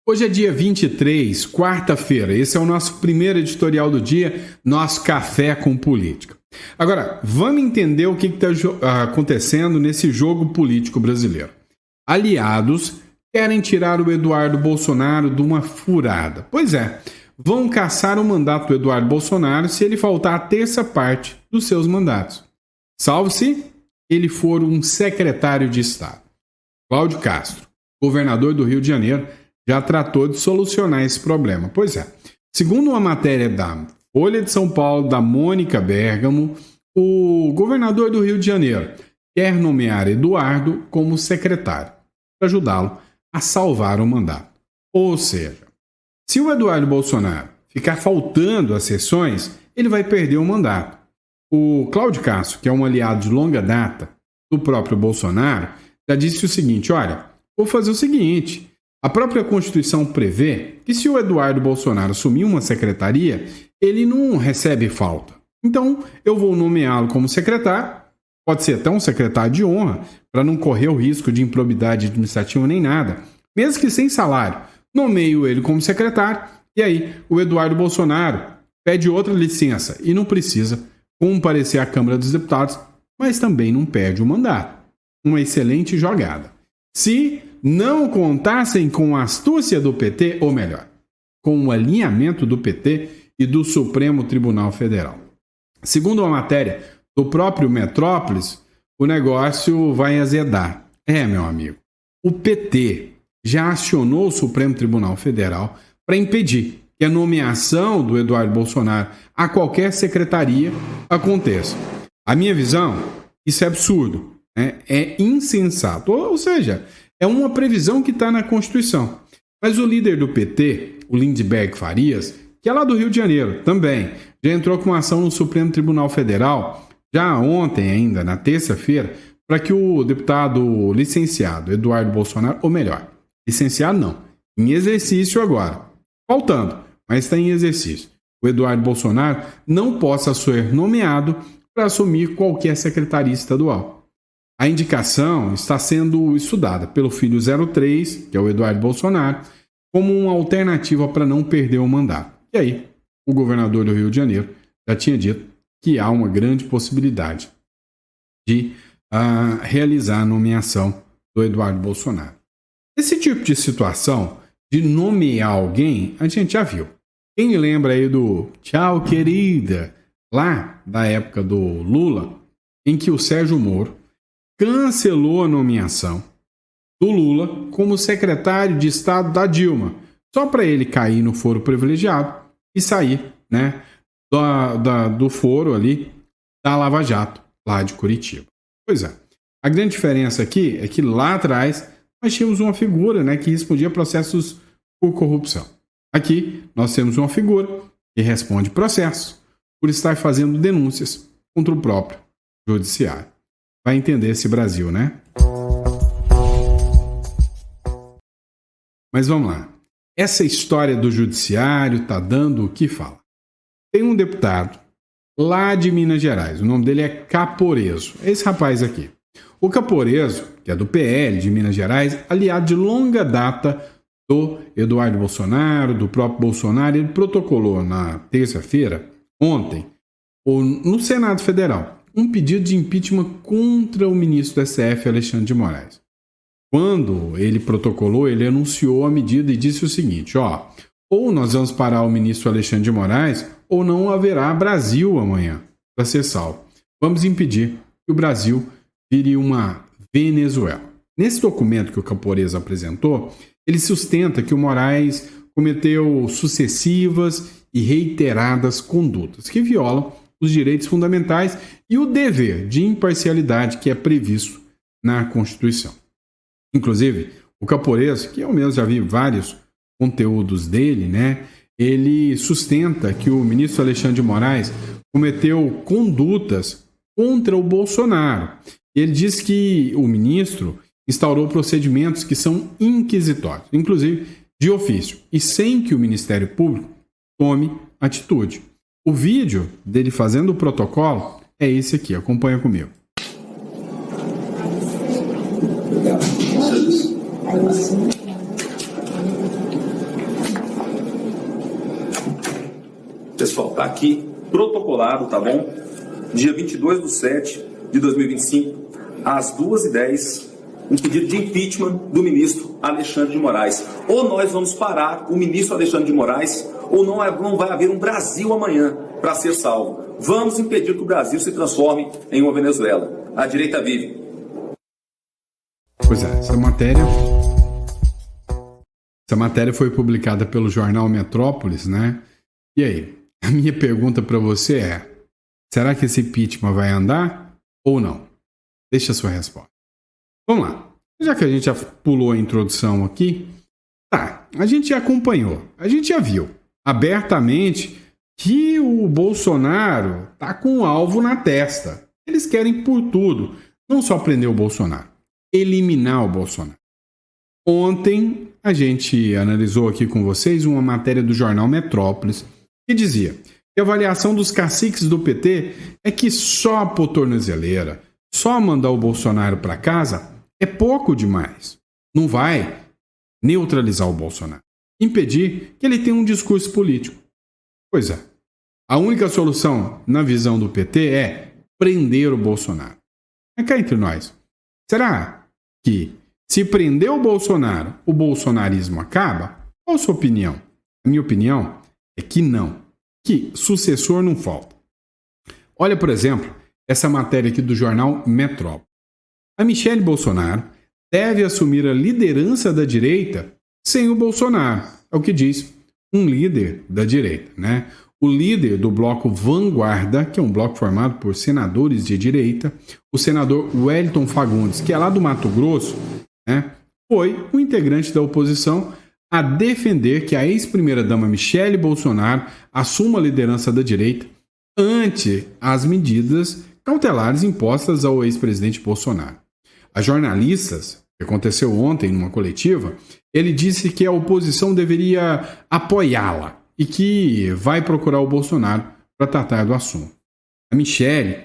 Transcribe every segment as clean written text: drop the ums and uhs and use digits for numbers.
Hoje é dia 23, quarta-feira. Esse é o nosso primeiro editorial do dia, nosso Café com Política. Agora, vamos entender o que está acontecendo nesse jogo político brasileiro. Aliados querem tirar o Eduardo Bolsonaro de uma furada. Pois é, vão caçar o mandato do Eduardo Bolsonaro se ele faltar a terça parte dos seus mandatos. Salvo se ele for um secretário de Estado. Cláudio Castro, governador do Rio de Janeiro, já tratou de solucionar esse problema. Pois é, segundo uma matéria da Folha de São Paulo, da Mônica Bergamo, o governador do Rio de Janeiro quer nomear Eduardo como secretário, para ajudá-lo a salvar o mandato. Ou seja, se o Eduardo Bolsonaro ficar faltando às sessões, ele vai perder o mandato. O Cláudio Castro, que é um aliado de longa data do próprio Bolsonaro, já disse o seguinte: olha, vou fazer o seguinte, a própria Constituição prevê que se o Eduardo Bolsonaro assumir uma secretaria, ele não recebe falta. Então, eu vou nomeá-lo como secretário, pode ser até um secretário de honra, para não correr o risco de improbidade administrativa nem nada, mesmo que sem salário. Nomeio ele como secretário, e aí o Eduardo Bolsonaro pede outra licença e não precisa comparecer à Câmara dos Deputados, mas também não perde o mandato. Uma excelente jogada. Se não contassem com a astúcia do PT, ou melhor, com o alinhamento do PT e do Supremo Tribunal Federal. Segundo uma matéria do próprio Metrópolis, o negócio vai azedar. Meu amigo, o PT já acionou o Supremo Tribunal Federal para impedir que a nomeação do Eduardo Bolsonaro a qualquer secretaria aconteça. A minha visão, isso é absurdo, né? É insensato, ou seja, é uma previsão que está na Constituição. Mas o líder do PT, o Lindbergh Farias, que é lá do Rio de Janeiro também, já entrou com uma ação no Supremo Tribunal Federal, já ontem ainda, na terça-feira, para que o deputado licenciado Eduardo Bolsonaro, ou melhor, licenciado não, em exercício agora, faltando, mas está em exercício, o Eduardo Bolsonaro não possa ser nomeado para assumir qualquer secretaria estadual. A indicação está sendo estudada pelo filho 03, que é o Eduardo Bolsonaro, como uma alternativa para não perder o mandato. E aí, o governador do Rio de Janeiro já tinha dito que há uma grande possibilidade de realizar a nomeação do Eduardo Bolsonaro. Esse tipo de situação de nomear alguém, a gente já viu. Quem lembra aí do Tchau, querida, lá da época do Lula, em que o Sérgio Moro cancelou a nomeação do Lula como secretário de Estado da Dilma, só para ele cair no foro privilegiado e sair, né, do foro ali da Lava Jato, lá de Curitiba. Pois é, a grande diferença aqui é que lá atrás nós tínhamos uma figura, né, que respondia a processos por corrupção. Aqui nós temos uma figura que responde processos por estar fazendo denúncias contra o próprio judiciário. Vai entender esse Brasil, né? Mas vamos lá. Essa história do judiciário está dando o que falar. Tem um deputado lá de Minas Gerais, o nome dele é Caporeso. Esse rapaz aqui. O Caporeso, que é do PL de Minas Gerais, aliado de longa data do Eduardo Bolsonaro, do próprio Bolsonaro, ele protocolou na terça-feira, ontem, no Senado Federal, um pedido de impeachment contra o ministro do STF, Alexandre de Moraes. Quando ele protocolou, ele anunciou a medida e disse o seguinte, ou nós vamos parar o ministro Alexandre de Moraes, ou não haverá Brasil amanhã para ser salvo. Vamos impedir que o Brasil vire uma Venezuela. Nesse documento que o Caporeso apresentou, ele sustenta que o Moraes cometeu sucessivas e reiteradas condutas que violam os direitos fundamentais e o dever de imparcialidade que é previsto na Constituição. Inclusive, o Caporeso, que eu mesmo já vi vários conteúdos dele, né? Ele sustenta que o ministro Alexandre de Moraes cometeu condutas contra o Bolsonaro. Ele diz que o ministro instaurou procedimentos que são inquisitórios, inclusive de ofício, e sem que o Ministério Público tome atitude. O vídeo dele fazendo o protocolo é esse aqui, acompanha comigo. Pessoal, tá aqui protocolado, tá bom? Dia 22/7/2025, às 2h10, um pedido de impeachment do ministro Alexandre de Moraes. Ou nós vamos parar o ministro Alexandre de Moraes, ou não vai haver um Brasil amanhã para ser salvo. Vamos impedir que o Brasil se transforme em uma Venezuela. A direita vive. Pois é, essa matéria foi publicada pelo jornal Metrópolis, né? E aí, a minha pergunta para você é: será que esse impeachment vai andar ou não? Deixa a sua resposta. Vamos lá. Já que a gente já pulou a introdução aqui, a gente já acompanhou, a gente já viu abertamente que o Bolsonaro tá com um alvo na testa. Eles querem por tudo, não só prender o Bolsonaro, eliminar o Bolsonaro. Ontem a gente analisou aqui com vocês uma matéria do jornal Metrópolis que dizia que a avaliação dos caciques do PT é que só por tornozeleira, só mandar o Bolsonaro para casa é pouco demais. Não vai neutralizar o Bolsonaro, impedir que ele tenha um discurso político. Pois é, a única solução na visão do PT é prender o Bolsonaro. É cá entre nós. Será que se prender o Bolsonaro, o bolsonarismo acaba? Qual a sua opinião? A minha opinião é que não, que sucessor não falta. Olha, por exemplo, essa matéria aqui do jornal Metrópole. A Michelle Bolsonaro deve assumir a liderança da direita sem o Bolsonaro. É o que diz um líder da direita, né? O líder do bloco Vanguarda, que é um bloco formado por senadores de direita, o senador Wellington Fagundes, que é lá do Mato Grosso, né, foi um integrante da oposição a defender que a ex-primeira-dama Michelle Bolsonaro assuma a liderança da direita ante as medidas cautelares impostas ao ex-presidente Bolsonaro. A jornalistas, que aconteceu ontem numa coletiva, ele disse que a oposição deveria apoiá-la e que vai procurar o Bolsonaro para tratar do assunto. A Michelle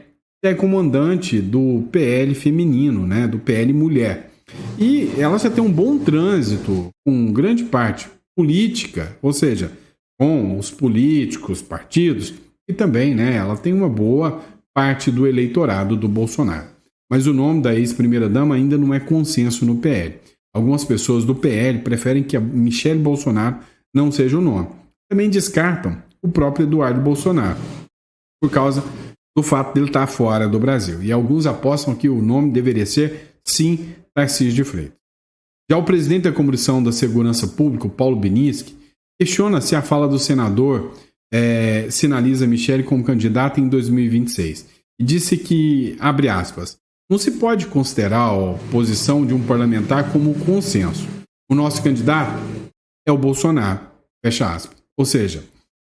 é comandante do PL feminino, né, do PL Mulher. E ela já tem um bom trânsito com grande parte política, ou seja, com os políticos, partidos, e também, né, ela tem uma boa parte do eleitorado do Bolsonaro. Mas o nome da ex-primeira-dama ainda não é consenso no PL. Algumas pessoas do PL preferem que a Michelle Bolsonaro não seja o nome. Também descartam o próprio Eduardo Bolsonaro, por causa do fato dele estar fora do Brasil. E alguns apostam que o nome deveria ser, sim, Tarcísio de Freitas. Já o presidente da Comissão da Segurança Pública, Paulo Binischi, questiona se a fala do senador sinaliza Michelle como candidata em 2026. E disse que, abre aspas, não se pode considerar a posição de um parlamentar como consenso. O nosso candidato é o Bolsonaro, fecha aspas. Ou seja,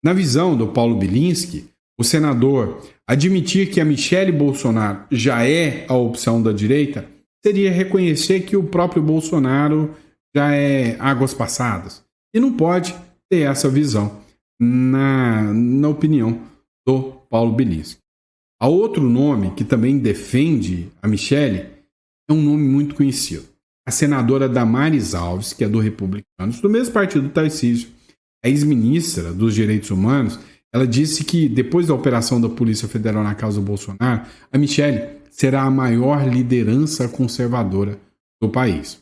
na visão do Paulo Bilinski, o senador admitir que a Michelle Bolsonaro já é a opção da direita seria reconhecer que o próprio Bolsonaro já é águas passadas. E não pode ter essa visão, na opinião do Paulo Bilinski. Há outro nome que também defende a Michelle, é um nome muito conhecido. A senadora Damares Alves, que é do Republicanos, do mesmo partido do Tarcísio, a ex-ministra dos Direitos Humanos, ela disse que depois da operação da Polícia Federal na causa do Bolsonaro, a Michelle será a maior liderança conservadora do país.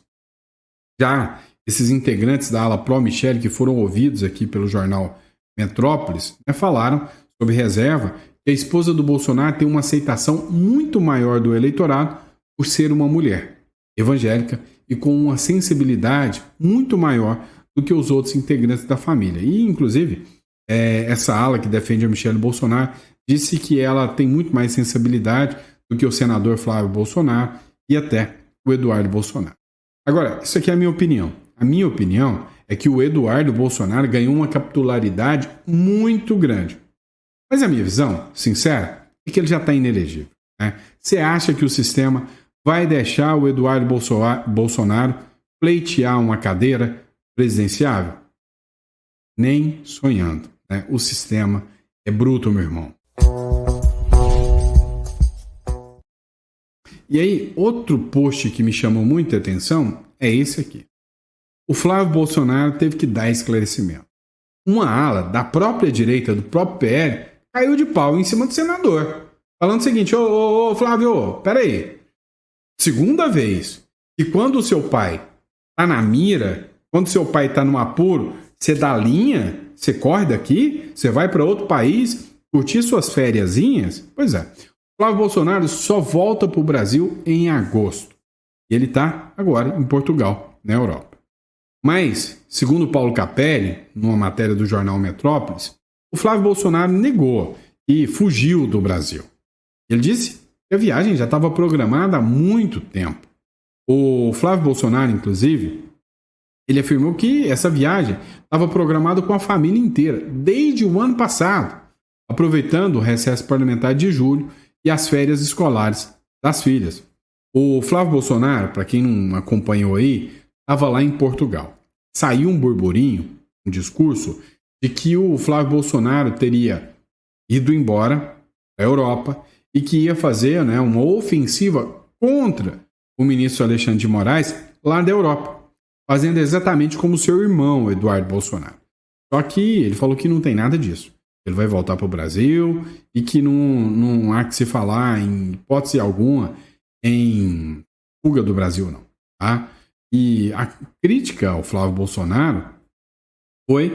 Já esses integrantes da ala pró-Michelle, que foram ouvidos aqui pelo jornal Metrópolis, falaram sob reserva que a esposa do Bolsonaro tem uma aceitação muito maior do eleitorado por ser uma mulher evangélica e com uma sensibilidade muito maior do que os outros integrantes da família. E, inclusive, essa ala que defende a Michelle Bolsonaro disse que ela tem muito mais sensibilidade do que o senador Flávio Bolsonaro e até o Eduardo Bolsonaro. Agora, isso aqui é a minha opinião. A minha opinião é que o Eduardo Bolsonaro ganhou uma capitularidade muito grande. Mas a minha visão, sincera, é que ele já está inelegível. Né? Você acha que o sistema vai deixar o Eduardo Bolsonaro pleitear uma cadeira presidenciável? Nem sonhando. Né? O sistema é bruto, meu irmão. E aí, outro post que me chamou muita atenção é esse aqui. O Flávio Bolsonaro teve que dar esclarecimento. uma ala da própria direita, do próprio PL, caiu de pau em cima do senador. Falando o seguinte, ô Flávio, peraí. Segunda vez que quando o seu pai tá na mira, quando o seu pai tá num apuro, você dá linha, você corre daqui, você vai para outro país, curtir suas fériasinhas? Pois é. Flávio Bolsonaro só volta para o Brasil em agosto. E ele está agora em Portugal, na Europa. Mas, segundo Paulo Capelli, numa matéria do jornal Metrópolis, o Flávio Bolsonaro negou e fugiu do Brasil. Ele disse que a viagem já estava programada há muito tempo. O Flávio Bolsonaro, inclusive, ele afirmou que essa viagem estava programada com a família inteira, desde o ano passado, aproveitando o recesso parlamentar de julho e as férias escolares das filhas. O Flávio Bolsonaro, para quem não acompanhou aí, estava lá em Portugal. Saiu um burburinho, um discurso, de que o Flávio Bolsonaro teria ido embora para a Europa e que ia fazer, né, uma ofensiva contra o ministro Alexandre de Moraes lá da Europa, fazendo exatamente como seu irmão, Eduardo Bolsonaro. Só que ele falou que não tem nada disso. Ele vai voltar para o Brasil e que não há que se falar, em hipótese alguma, em fuga do Brasil, não. Tá? E a crítica ao Flávio Bolsonaro foi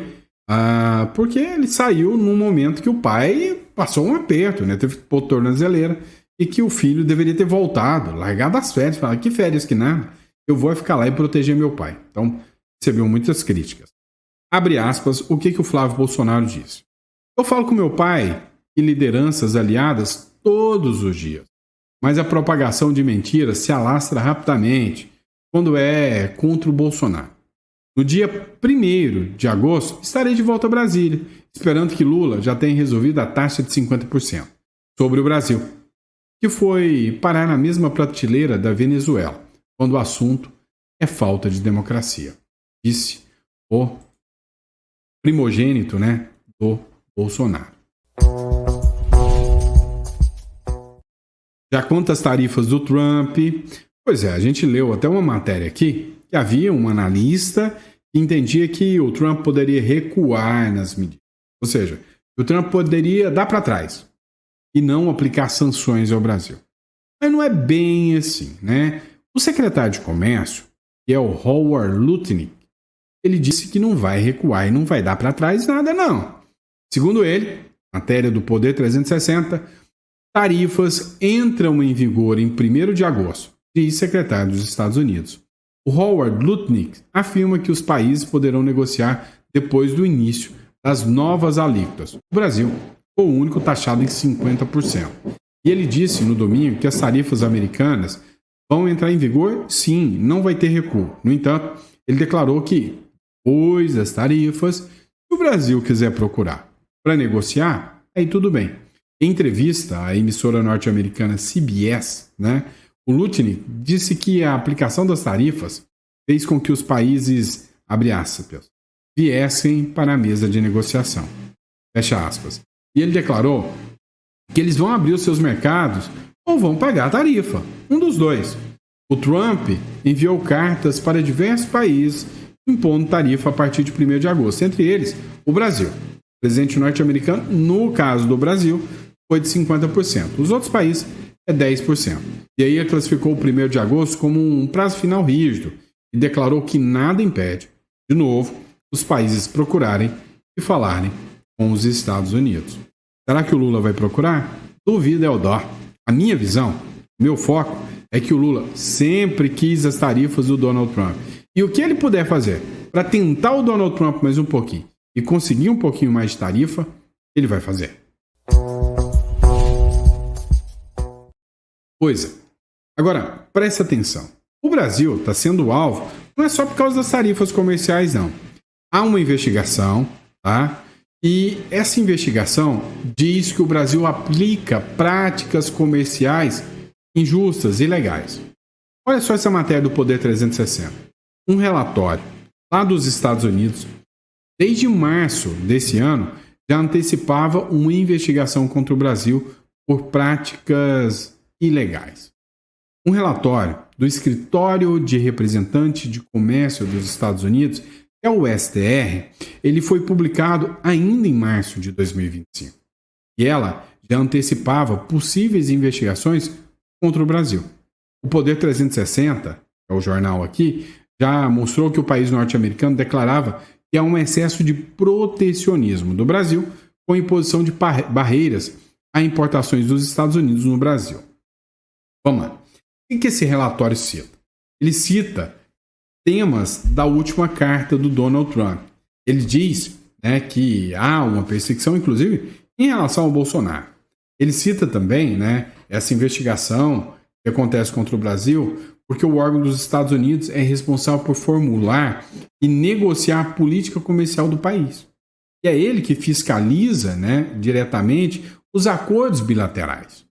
porque ele saiu num momento que o pai passou um aperto, né? Teve que pôr tornozeleira e que o filho deveria ter voltado, largado as férias, falar que férias que nada, eu vou ficar lá e proteger meu pai. Então, recebeu muitas críticas. Abre aspas, o que o Flávio Bolsonaro disse. Eu falo com meu pai e lideranças aliadas todos os dias, mas a propagação de mentiras se alastra rapidamente quando é contra o Bolsonaro. No dia 1º de agosto, estarei de volta a Brasília, esperando que Lula já tenha resolvido a taxa de 50% sobre o Brasil, que foi parar na mesma prateleira da Venezuela, quando o assunto é falta de democracia, disse o primogênito, né, do Bolsonaro. Já quanto às tarifas do Trump, pois é, a gente leu até uma matéria aqui que havia um analista que entendia que o Trump poderia recuar nas medidas. Ou seja, o Trump poderia dar para trás e não aplicar sanções ao Brasil. Mas não é bem assim, né? O secretário de Comércio, que é o Howard Lutnick, ele disse que não vai recuar e não vai dar para trás nada, não. Segundo ele, matéria do Poder 360, tarifas entram em vigor em 1º de agosto, diz secretário dos Estados Unidos. O Howard Lutnick afirma que os países poderão negociar depois do início das novas alíquotas. O Brasil foi o único taxado em 50%. E ele disse no domingo que as tarifas americanas vão entrar em vigor, sim, não vai ter recuo. No entanto, ele declarou que, depois das tarifas, se o Brasil quiser procurar para negociar, aí tudo bem. Em entrevista à emissora norte-americana CBS, né, o Lutnick disse que a aplicação das tarifas fez com que os países, abre aspas, viessem para a mesa de negociação, fecha aspas. E ele declarou que eles vão abrir os seus mercados ou vão pagar a tarifa, um dos dois. O Trump enviou cartas para diversos países impondo tarifa a partir de 1º de agosto, entre eles o Brasil. O presidente norte-americano, no caso do Brasil, foi de 50%. Os outros países é 10%. E aí ele classificou o 1º de agosto como um prazo final rígido e declarou que nada impede, de novo, os países procurarem e falarem com os Estados Unidos. Será que o Lula vai procurar? Duvida é o dó. A minha visão, meu foco, é que o Lula sempre quis as tarifas do Donald Trump. E o que ele puder fazer para tentar o Donald Trump mais um pouquinho e conseguir um pouquinho mais de tarifa, ele vai fazer. Pois é. Agora, preste atenção. O Brasil está sendo alvo não é só por causa das tarifas comerciais, não. Há uma investigação, tá? E essa investigação diz que o Brasil aplica práticas comerciais injustas e ilegais. Olha só essa matéria do Poder 360. Um relatório lá dos Estados Unidos, desde março desse ano, já antecipava uma investigação contra o Brasil por práticas ilegais. Um relatório do Escritório de Representante de Comércio dos Estados Unidos É o STR, ele foi publicado ainda em março de 2025. E ela já antecipava possíveis investigações contra o Brasil. O Poder 360, que é o jornal aqui, já mostrou que o país norte-americano declarava que há um excesso de protecionismo do Brasil com imposição de barreiras a importações dos Estados Unidos no Brasil. Vamos lá. O que esse relatório cita? Ele cita temas da última carta do Donald Trump. Ele diz, né, que há uma perseguição, inclusive, em relação ao Bolsonaro. Ele cita também, né, essa investigação que acontece contra o Brasil, porque o órgão dos Estados Unidos é responsável por formular e negociar a política comercial do país. E é ele que fiscaliza, né, diretamente os acordos bilaterais.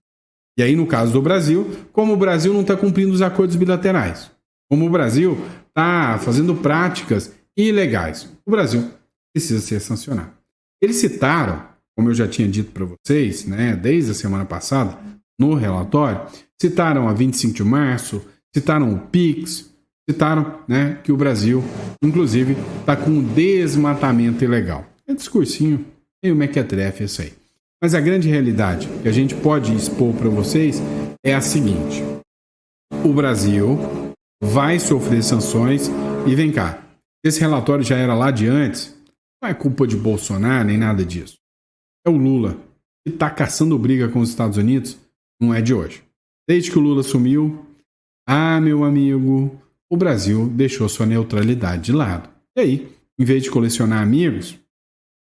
E aí, no caso do Brasil, como o Brasil não está cumprindo os acordos bilaterais, como o Brasil está fazendo práticas ilegais, o Brasil precisa ser sancionado. Eles citaram, como eu já tinha dito para vocês, né, desde a semana passada, no relatório, citaram a 25 de março, citaram o PIX, citaram, né, que o Brasil, inclusive, está com um desmatamento ilegal. É discursinho meio mequetrefe isso aí. Mas a grande realidade que a gente pode expor para vocês é a seguinte: o Brasil vai sofrer sanções e vem cá, esse relatório já era lá de antes, não é culpa de Bolsonaro nem nada disso. É o Lula que está caçando briga com os Estados Unidos, não é de hoje. Desde que o Lula sumiu, meu amigo, o Brasil deixou sua neutralidade de lado. E aí, em vez de colecionar amigos,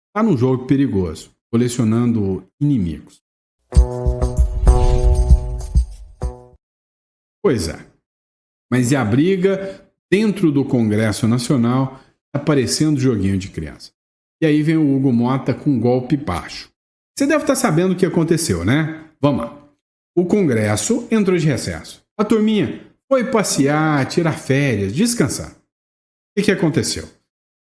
está num jogo perigoso, colecionando inimigos. Pois é. Mas e a briga dentro do Congresso Nacional está parecendo joguinho de criança. E aí vem o Hugo Mota com um golpe baixo. Você deve estar sabendo o que aconteceu, né? Vamos lá. O Congresso entrou de recesso. A turminha foi passear, tirar férias, descansar. O que aconteceu?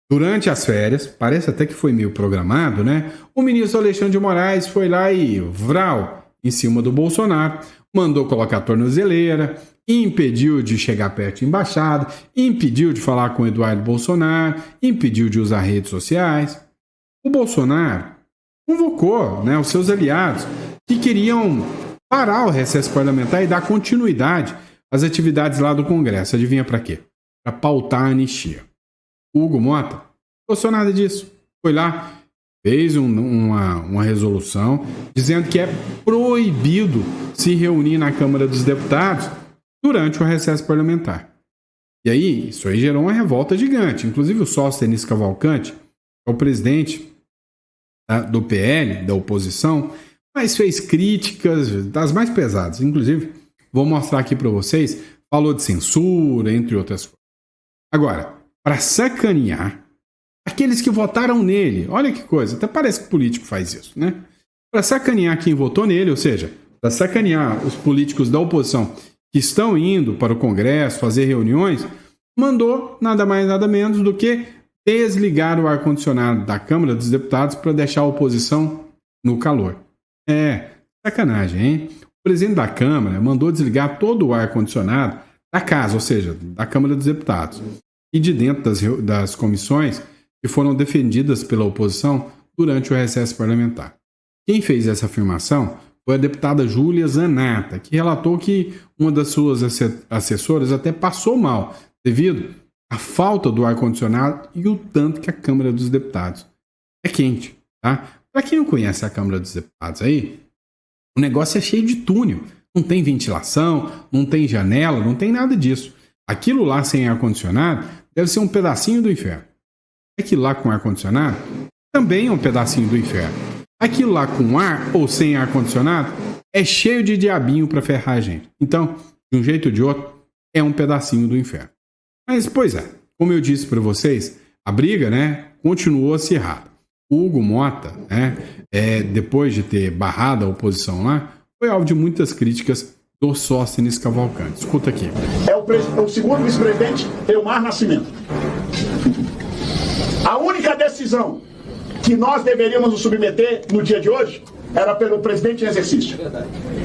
Durante as férias, parece até que foi meio programado, né? O ministro Alexandre de Moraes foi lá e vral em cima do Bolsonaro, mandou colocar a tornozeleira, impediu de chegar perto da embaixada, impediu de falar com o Eduardo Bolsonaro, impediu de usar redes sociais. O Bolsonaro convocou, né, os seus aliados que queriam parar o recesso parlamentar e dar continuidade às atividades lá do Congresso. Adivinha para quê? Para pautar a anistia. O Hugo Mota não gostou nada disso. Foi lá, fez uma resolução dizendo que é proibido se reunir na Câmara dos Deputados durante o recesso parlamentar. E aí, isso aí gerou uma revolta gigante. Inclusive o Sóstenes Cavalcante, que é o presidente do PL, da oposição, mas fez críticas das mais pesadas. Inclusive, vou mostrar aqui para vocês, falou de censura, entre outras coisas. Agora, para sacanear aqueles que votaram nele, olha que coisa, até parece que político faz isso, né? Para sacanear quem votou nele, ou seja, para sacanear os políticos da oposição que estão indo para o Congresso fazer reuniões, mandou nada mais nada menos do que desligar o ar-condicionado da Câmara dos Deputados para deixar a oposição no calor. Sacanagem, hein? O presidente da Câmara mandou desligar todo o ar-condicionado da casa, ou seja, da Câmara dos Deputados, e de dentro das comissões que foram defendidas pela oposição durante o recesso parlamentar. Quem fez essa afirmação foi a deputada Júlia Zanata, que relatou que uma das suas assessoras até passou mal devido à falta do ar-condicionado e o tanto que a Câmara dos Deputados é quente, tá? Para quem não conhece a Câmara dos Deputados aí, o negócio é cheio de túnel. Não tem ventilação, não tem janela, não tem nada disso. Aquilo lá sem ar-condicionado deve ser um pedacinho do inferno. Aquilo lá com ar-condicionado também é um pedacinho do inferno. Aquilo lá com ar ou sem ar-condicionado é cheio de diabinho para ferrar a gente. Então, de um jeito ou de outro, é um pedacinho do inferno. Mas, pois é, como eu disse para vocês, a briga, né, continuou acirrada. O Hugo Mota, né, depois de ter barrado a oposição lá, foi alvo de muitas críticas do Sóstenes Cavalcante. Escuta aqui. O segundo vice-presidente, Elmar Nascimento. A única decisão que nós deveríamos nos submeter no dia de hoje era pelo presidente em exercício.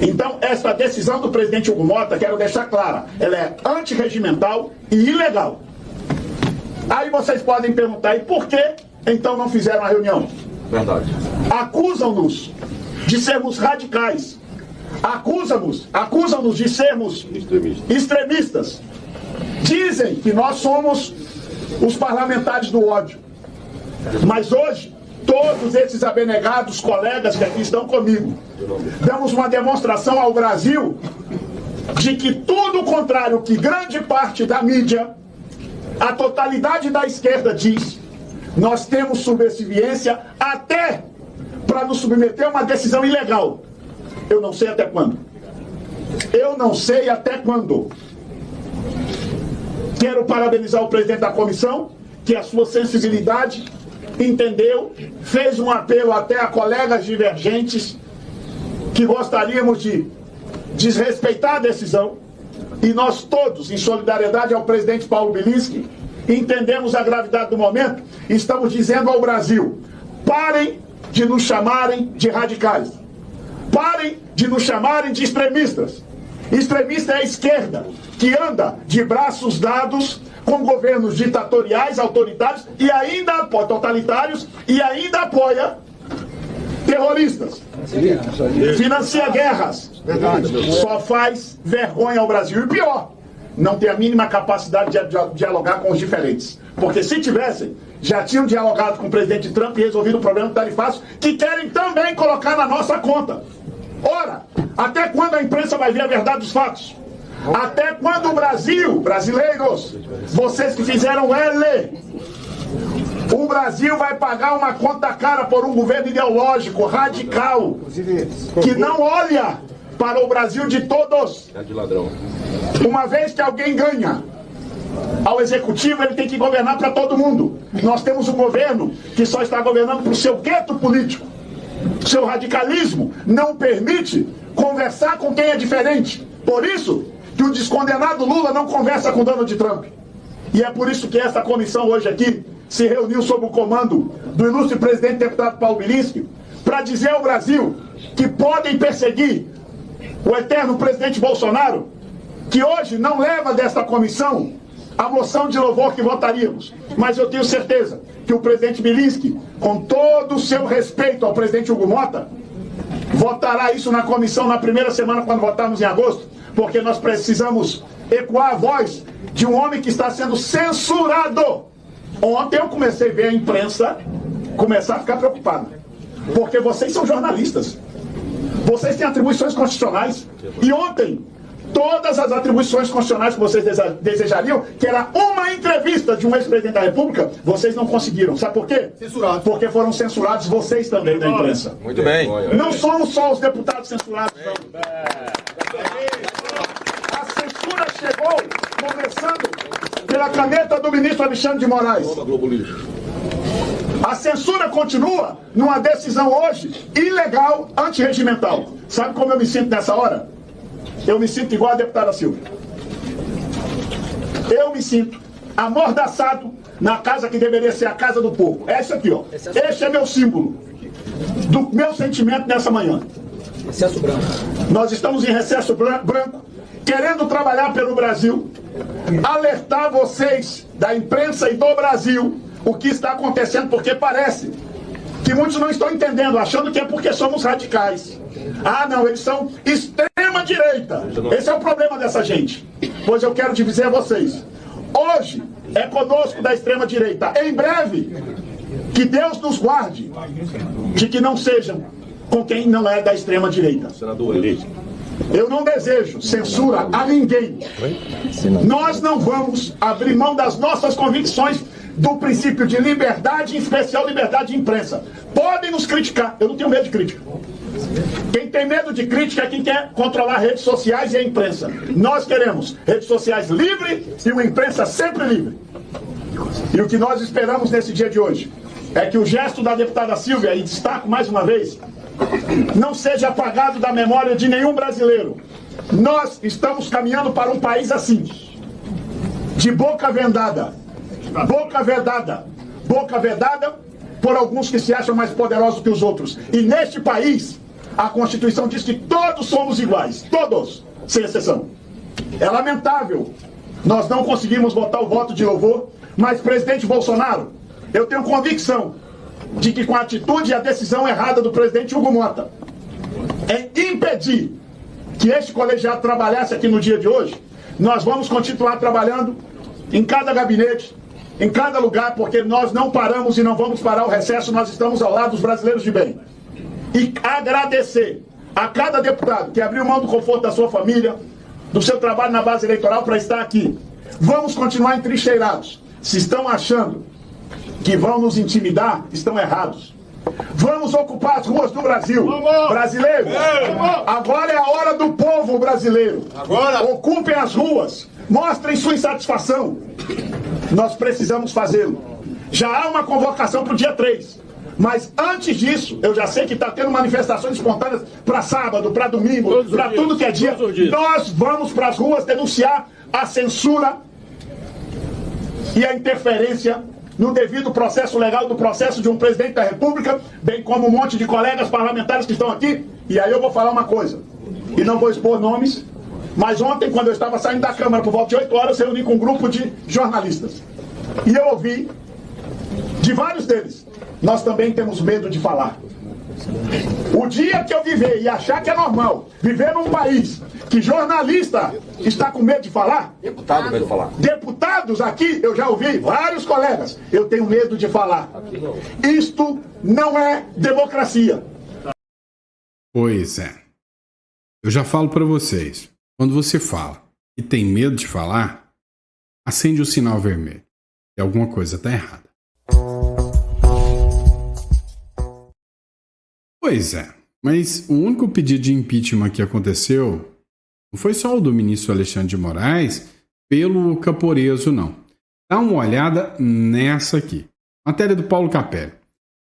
Então, esta decisão do presidente Hugo Mota, quero deixar clara, ela é antirregimental e ilegal. Aí vocês podem perguntar, e por que então não fizeram a reunião? Verdade. Acusam-nos de sermos radicais. Acusam-nos de sermos extremistas. Dizem que nós somos os parlamentares do ódio. Mas hoje, todos esses abnegados colegas que aqui estão comigo, damos uma demonstração ao Brasil de que tudo o contrário que grande parte da mídia, a totalidade da esquerda diz, nós temos subserviência até para nos submeter a uma decisão ilegal. Eu não sei até quando. Eu não sei até quando. Quero parabenizar o presidente da comissão, que a sua sensibilidade entendeu, fez um apelo até a colegas divergentes que gostaríamos de desrespeitar a decisão, e nós todos, em solidariedade ao presidente Paulo Bilinski, entendemos a gravidade do momento e estamos dizendo ao Brasil, parem de nos chamarem de radicais, parem de nos chamarem de extremistas. Extremista é a esquerda, que anda de braços dados com governos ditatoriais, autoritários e ainda apoia totalitários e ainda apoia terroristas. Financia guerras. Só faz vergonha ao Brasil. E pior, não tem a mínima capacidade de dialogar com os diferentes. Porque se tivessem, já tinham dialogado com o presidente Trump e resolvido o problema tarifário, que querem também colocar na nossa conta. Ora, até quando a imprensa vai ver a verdade dos fatos? Até quando o Brasil, brasileiros, vocês que fizeram L, o Brasil vai pagar uma conta cara por um governo ideológico, radical, que não olha para o Brasil de todos. Uma vez que alguém ganha ao executivo, ele tem que governar para todo mundo. Nós temos um governo que só está governando para o seu gueto político. Seu radicalismo não permite conversar com quem é diferente. Por isso que o descondenado Lula não conversa com Donald Trump. E é por isso que esta comissão hoje aqui se reuniu sob o comando do ilustre presidente deputado Paulo Bilinski para dizer ao Brasil que podem perseguir o eterno presidente Bolsonaro, que hoje não leva desta comissão a moção de louvor que votaríamos. Mas eu tenho certeza que o presidente Bilinski, com todo o seu respeito ao presidente Hugo Mota, votará isso na comissão na primeira semana, quando votarmos em agosto, porque nós precisamos ecoar a voz de um homem que está sendo censurado. Ontem eu comecei a ver a imprensa começar a ficar preocupada, porque vocês são jornalistas, vocês têm atribuições constitucionais, e ontem todas as atribuições constitucionais que vocês desejariam, que era uma entrevista de um ex-presidente da República, vocês não conseguiram. Sabe por quê? Censurados. Porque foram censurados vocês também da imprensa. Muito bem. Não somos só os deputados censurados, não. A censura chegou, começando pela caneta do ministro Alexandre de Moraes. A censura continua numa decisão hoje ilegal, antirregimental. Sabe como eu me sinto nessa hora? Eu me sinto igual a deputada Silvia. Eu me sinto amordaçado na casa que deveria ser a casa do povo. É isso aqui, ó. Este é meu símbolo do meu sentimento nessa manhã. Recesso branco. Nós estamos em recesso branco, querendo trabalhar pelo Brasil, alertar vocês da imprensa e do Brasil o que está acontecendo, porque parece que muitos não estão entendendo, achando que é porque somos radicais. Ah, não, eles são extrema-direita. Esse é o problema dessa gente. Pois eu quero dizer a vocês, hoje é conosco da extrema-direita. Em breve, que Deus nos guarde de que não sejam com quem não é da extrema-direita. Eu não desejo censura a ninguém. Nós não vamos abrir mão das nossas convicções do princípio de liberdade, em especial liberdade de imprensa. Podem nos criticar, eu não tenho medo de crítica. Quem tem medo de crítica é quem quer controlar redes sociais e a imprensa. Nós queremos redes sociais livres e uma imprensa sempre livre. E o que nós esperamos nesse dia de hoje é que o gesto da deputada Silvia, e destaco mais uma vez, não seja apagado da memória de nenhum brasileiro. Nós estamos caminhando para um país assim, de boca vedada. Boca vedada. Boca vedada por alguns que se acham mais poderosos que os outros. E neste país, a Constituição diz que todos somos iguais. Todos, sem exceção. É lamentável nós não conseguimos botar o voto de louvor Mas, presidente Bolsonaro, eu tenho convicção de que com a atitude e a decisão errada do presidente Hugo Mota em impedir que este colegiado trabalhasse aqui no dia de hoje, nós vamos continuar trabalhando em cada gabinete, em cada lugar, porque nós não paramos e não vamos parar o recesso, nós estamos ao lado dos brasileiros de bem. E agradecer a cada deputado que abriu mão do conforto da sua família, do seu trabalho na base eleitoral para estar aqui. Vamos continuar entrincheirados. Se estão achando que vão nos intimidar, estão errados. Vamos ocupar as ruas do Brasil. Brasileiro, agora é a hora do povo brasileiro. Ocupem as ruas. Mostrem sua insatisfação. Nós precisamos fazê-lo. Já há uma convocação para o dia 3. Mas antes disso, eu já sei que está tendo manifestações espontâneas para sábado, para domingo, para tudo que é dia. Nós vamos para as ruas denunciar a censura e a interferência no devido processo legal do processo de um presidente da República, bem como um monte de colegas parlamentares que estão aqui. E aí eu vou falar uma coisa, e não vou expor nomes, mas ontem, quando eu estava saindo da Câmara por volta de 8 horas, eu reuni com um grupo de jornalistas. E eu ouvi de vários deles: nós também temos medo de falar. O dia que eu viver e achar que é normal viver num país que jornalista está com medo de falar, deputado medo de falar. Deputados aqui, eu já ouvi vários colegas, eu tenho medo de falar. Isto não é democracia. Pois é. Eu já falo para vocês, quando você fala e tem medo de falar, acende o sinal vermelho. E alguma coisa está errada. Pois é, mas o único pedido de impeachment que aconteceu não foi só o do ministro Alexandre de Moraes pelo Caporeso, não. Dá uma olhada nessa aqui. Matéria do Paulo Capelli.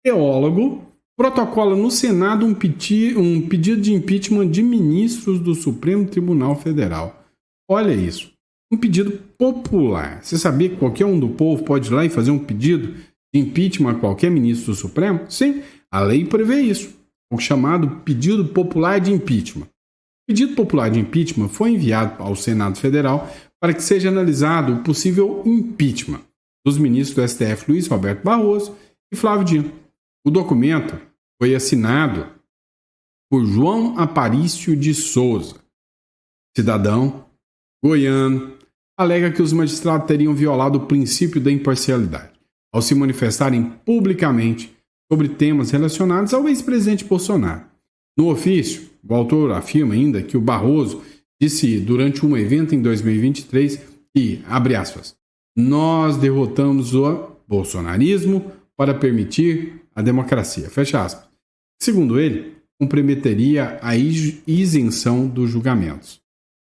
Teólogo protocola no Senado um pedido de impeachment de ministros do Supremo Tribunal Federal. Olha isso. Um pedido popular. Você sabia que qualquer um do povo pode ir lá e fazer um pedido de impeachment a qualquer ministro do Supremo? Sim, a lei prevê isso. O chamado pedido popular de impeachment. O pedido popular de impeachment foi enviado ao Senado Federal para que seja analisado o possível impeachment dos ministros do STF Luiz Roberto Barroso e Flávio Dino. O documento foi assinado por João Aparício de Souza, cidadão goiano, alega que os magistrados teriam violado o princípio da imparcialidade ao se manifestarem publicamente sobre temas relacionados ao ex-presidente Bolsonaro. No ofício, o autor afirma ainda que o Barroso disse durante um evento em 2023 que, abre aspas, nós derrotamos o bolsonarismo para permitir a democracia, fecha aspas. Segundo ele, comprometeria a isenção dos julgamentos.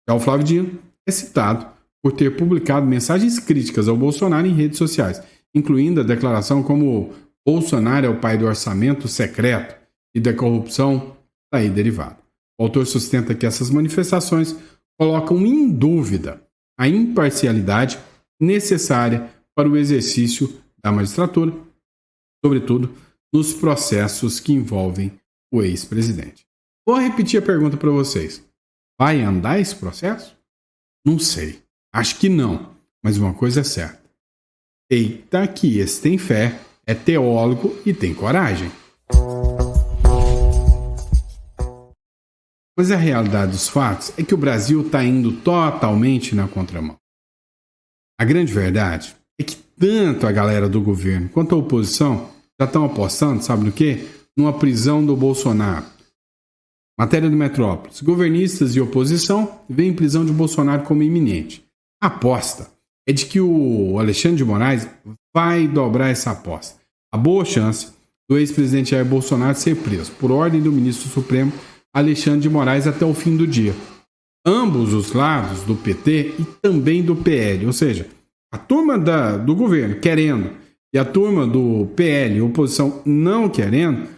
Já o Flávio Dino é citado por ter publicado mensagens críticas ao Bolsonaro em redes sociais, incluindo a declaração como Bolsonaro é o pai do orçamento secreto e da corrupção daí derivada. O autor sustenta que essas manifestações colocam em dúvida a imparcialidade necessária para o exercício da magistratura, sobretudo nos processos que envolvem o ex-presidente. Vou repetir a pergunta para vocês. Vai andar esse processo? Não sei. Acho que não. Mas uma coisa é certa. Eita que esse tem fé, é teólogo e tem coragem. Mas a realidade dos fatos é que o Brasil está indo totalmente na contramão. A grande verdade é que tanto a galera do governo quanto a oposição já estão apostando, sabe no quê? Numa prisão do Bolsonaro. Matéria do Metrópolis. Governistas e oposição veem prisão de Bolsonaro como iminente. A aposta é de que o Alexandre de Moraes vai dobrar essa aposta. Há boa chance do ex-presidente Jair Bolsonaro ser preso por ordem do ministro Supremo Alexandre de Moraes até o fim do dia. Ambos os lados do PT e também do PL, ou seja, a turma do governo querendo e a turma do PL, oposição, não querendo,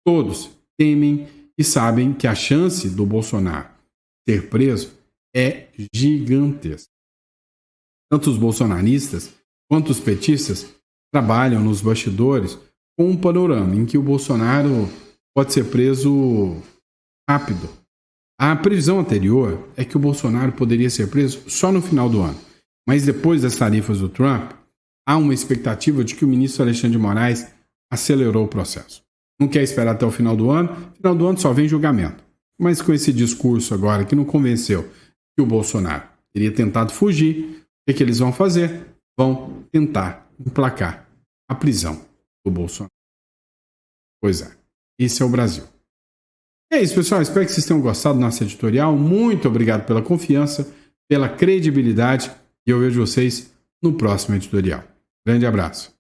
todos temem e sabem que a chance do Bolsonaro ser preso é gigantesca. Tanto os bolsonaristas quanto os petistas trabalham nos bastidores com um panorama em que o Bolsonaro pode ser preso rápido. A previsão anterior é que o Bolsonaro poderia ser preso só no final do ano, mas depois das tarifas do Trump, há uma expectativa de que o ministro Alexandre de Moraes acelerou o processo. Não quer esperar até o final do ano. Final do ano só vem julgamento. Mas com esse discurso agora que não convenceu que o Bolsonaro teria tentado fugir, o que eles vão fazer? Vão tentar emplacar a prisão do Bolsonaro. Pois é, esse é o Brasil. É isso, pessoal. Espero que vocês tenham gostado do nosso editorial. Muito obrigado pela confiança, pela credibilidade. E eu vejo vocês no próximo editorial. Grande abraço.